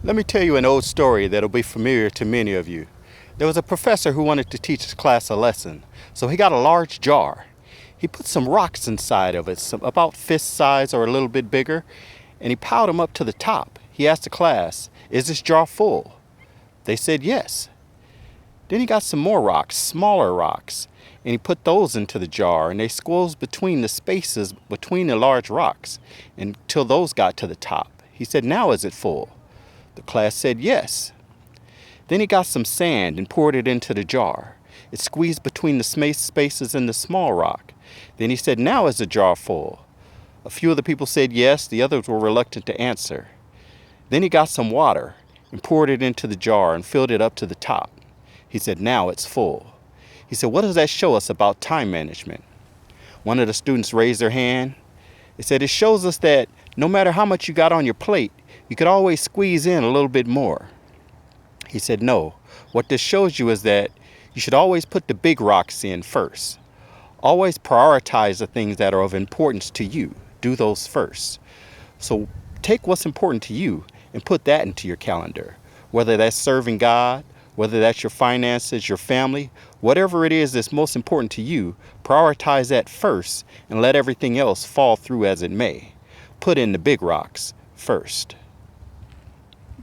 Let me tell you an old story that'll be familiar to many of you. There was a professor who wanted to teach his class a lesson, so he got a large jar. He put some rocks inside of it, about fist size or a little bit bigger, and he piled them up to the top. He asked the class, "Is this jar full?" They said yes. Then he got some more rocks, smaller rocks, and he put those into the jar, and they squeezed between the spaces between the large rocks until those got to the top. He said, "Now is it full?" The class said yes. Then he got some sand and poured it into the jar. It squeezed between the spaces in the small rock. Then he said, "Now is the jar full?" A few of the people said yes, the others were reluctant to answer. Then he got some water and poured it into the jar and filled it up to the top. He said, "Now it's full." He said, "What does that show us about time management?" One of the students raised their hand. It said, "It shows us that no matter how much you got on your plate, you could always squeeze in a little bit more." He said, "No, what this shows you is that you should always put the big rocks in first. Always prioritize the things that are of importance to you. Do those first. So take what's important to you and put that into your calendar, whether that's serving God, whether that's your finances, your family, whatever it is that's most important to you, prioritize that first and let everything else fall through as it may. Put in the big rocks first."